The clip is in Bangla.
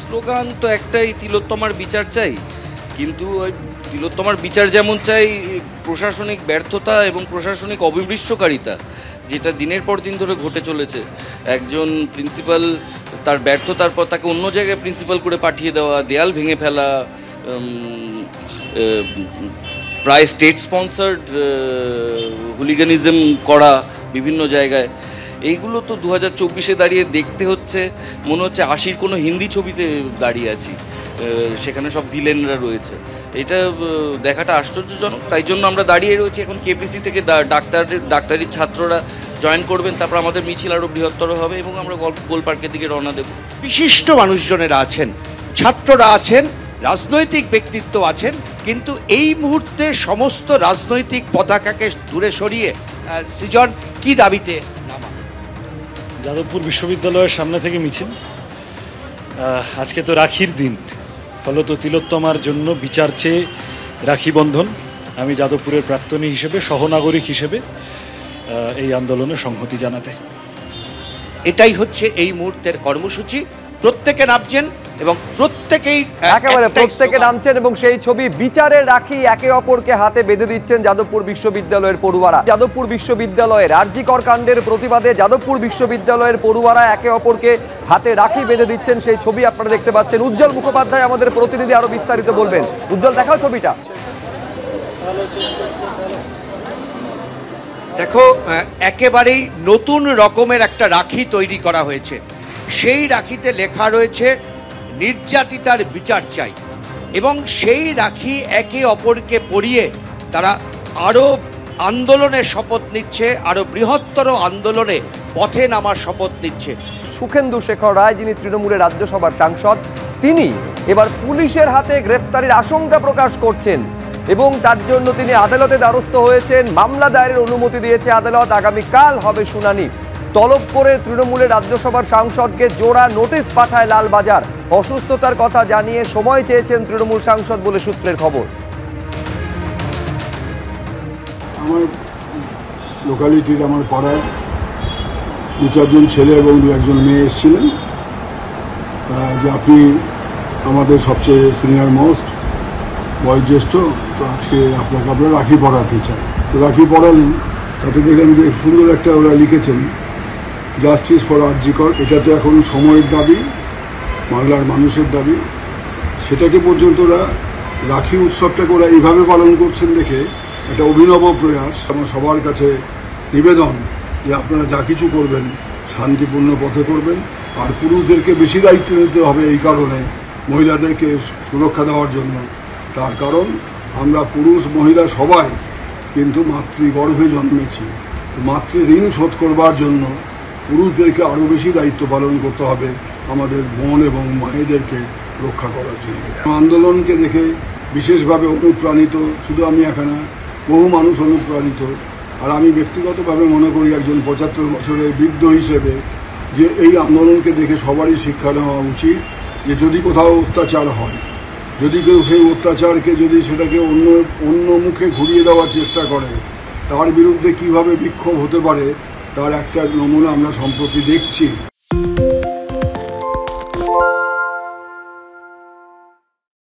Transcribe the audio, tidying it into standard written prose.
স্লোগান তো একটাই, তিলোত্তমার বিচার চাই। কিন্তু ওই তিলোত্তমার বিচার যেমন চাই, প্রশাসনিক ব্যর্থতা এবং প্রশাসনিক অবিমৃষ্যকারিতা যেটা দিনের পর দিন ধরে ঘটে চলেছে, একজন প্রিন্সিপাল তার ব্যর্থতার পর তাকে অন্য জায়গায় প্রিন্সিপাল করে পাঠিয়ে দেওয়া, দেয়াল ভেঙে ফেলা, প্রায় স্টেট স্পন্সার্ড হুলিগানিজম করা বিভিন্ন জায়গায়, এইগুলো তো 2024-এ দাঁড়িয়ে দেখতে হচ্ছে মনে হচ্ছে 80-র কোনো হিন্দি ছবিতে দাঁড়িয়ে আছি, সেখানে সব ভিলেনরা রয়েছে। এটা দেখাটা আশ্চর্যজনক। তাই জন্য আমরা দাঁড়িয়ে রয়েছি। এখন কেপিসি থেকে ডাক্তারি ছাত্ররা জয়েন করবেন, তারপর আমাদের মিছিল আরও বৃহত্তর হবে এবং আমরা গোল পার্কের দিকে রওনা দেব। বিশিষ্ট মানুষজনেরা আছেন, ছাত্ররা আছেন, রাজনৈতিক ব্যক্তিত্ব আছেন, কিন্তু এই মুহূর্তে সমস্ত রাজনৈতিক পতাকাকে দূরে সরিয়ে সৃজন কি দাবিতে নামা? যাদবপুর বিশ্ববিদ্যালয়ের সামনে থেকে মিছিল। আজকে তো রাখির দিন, ফলত তিলোত্তমার জন্য বিচার চেয়ে রাখি বন্ধন। আমি যাদবপুরের প্রাক্তনী হিসেবে, সহনাগরিক হিসেবে এই আন্দোলনে সংহতি জানাতে। এটাই হচ্ছে এই মুহূর্তের কর্মসূচি। প্রত্যেকে নামছেন এবং প্রত্যেকে নামছেন এবং সেই ছবি বিচারের রাখি একে অপরকে হাতে বেঁধে দিচ্ছেন যাদবপুর বিশ্ববিদ্যালয়ের পড়ুয়ারা। যাদবপুর বিশ্ববিদ্যালয়ের আরজিকর কাণ্ডের প্রতিবাদে যাদবপুর বিশ্ববিদ্যালয়ের পড়ুয়ারা একে অপরকে হাতে রাখি বেঁধে দিচ্ছেন, সেই ছবি আপনারা দেখতে পাচ্ছেন। উজ্জ্বল মুখোপাধ্যায় আমাদের প্রতিনিধি আরো বিস্তারিত বলবেন। উজ্জ্বল, দেখাও ছবিটা। দেখো, একেবারেই নতুন রকমের একটা রাখি তৈরি করা হয়েছে। সেই রাখিতে লেখা রয়েছে নির্যাতিতার বিচার চাই, এবং সেই রাখি একে অপরকে পরিয়ে তারা আরও আন্দোলনের শপথ নিচ্ছে, আরও বৃহত্তর আন্দোলনে পথে নামার শপথ নিচ্ছে। সুখেন্দু শেখর রায়, যিনি তৃণমূলের রাজ্যসভার সাংসদ, তিনি এবার পুলিশের হাতে গ্রেফতারির আশঙ্কা প্রকাশ করছেন এবং তার জন্য তিনি আদালতে দ্বারস্থ হয়েছেন। মামলা দায়েরের অনুমতি দিয়েছে আদালত। আগামীকাল হবে শুনানি। তলব করে তৃণমূলের রাজ্যসভার সাংসদকে জোড়া নোটিশ পাঠায় লালবাজার। অসুস্থতার কথা জানিয়ে সময় চেয়েছেন তৃণমূল সাংসদ বলে সূত্রের খবর। আমার লোকালিটির, আমার পাড়ার 2-4জন ছেলে এবং 2-1 মেয়ে এসেছিলেন যে আপনি আমাদের সবচেয়ে সিনিয়র মোস্ট, বয়োজ্যেষ্ঠ, তো আজকে আপনাকে আমরা রাখি পড়াতে চাই। তো রাখি পড়ালেন, তাতে দেখলাম যে সুন্দর একটা ওরা লিখেছেন জাস্টিস ফর আরজিকর। এটা তো এখন সময়ের দাবি, বাংলার মানুষের দাবি। সেটাকে পর্যন্ত ওরা রাখি উৎসবটাকে ওরা এইভাবে পালন করছেন দেখে একটা অভিনব প্রয়াস। আমার সবার কাছে নিবেদন যে আপনারা যা কিছু করবেন শান্তিপূর্ণ পথে করবেন, আর পুরুষদেরকে বেশি দায়িত্ব নিতে হবে এই কারণে, মহিলাদেরকে সুরক্ষা দেওয়ার জন্য। তার কারণ আমরা পুরুষ মহিলা সবাই কিন্তু মাতৃগর্ভে জন্মেছি। মাতৃ ঋণ শোধ করবার জন্য পুরুষদেরকে আরও বেশি দায়িত্ব পালন করতে হবে, আমাদের বোন এবং মায়েদেরকে রক্ষা করার জন্য। আন্দোলনকে দেখে বিশেষভাবে অনুপ্রাণিত, শুধু আমি এখানে, বহু মানুষ অনুপ্রাণিত। আর আমি ব্যক্তিগতভাবে মনে করি একজন 75 বছরের বৃদ্ধ হিসেবে যে এই আন্দোলনকে দেখে সবারই শিক্ষা নেওয়া উচিত যে যদি কোথাও অত্যাচার হয়, যদি কেউ সেই অত্যাচারকে যদি সেটাকে অন্য মুখে ঘুরিয়ে দেওয়ার চেষ্টা করে, তার বিরুদ্ধে কিভাবে বিক্ষোভ হতে পারে তার একটা নমুনা আমরা সম্প্রতি দেখছি।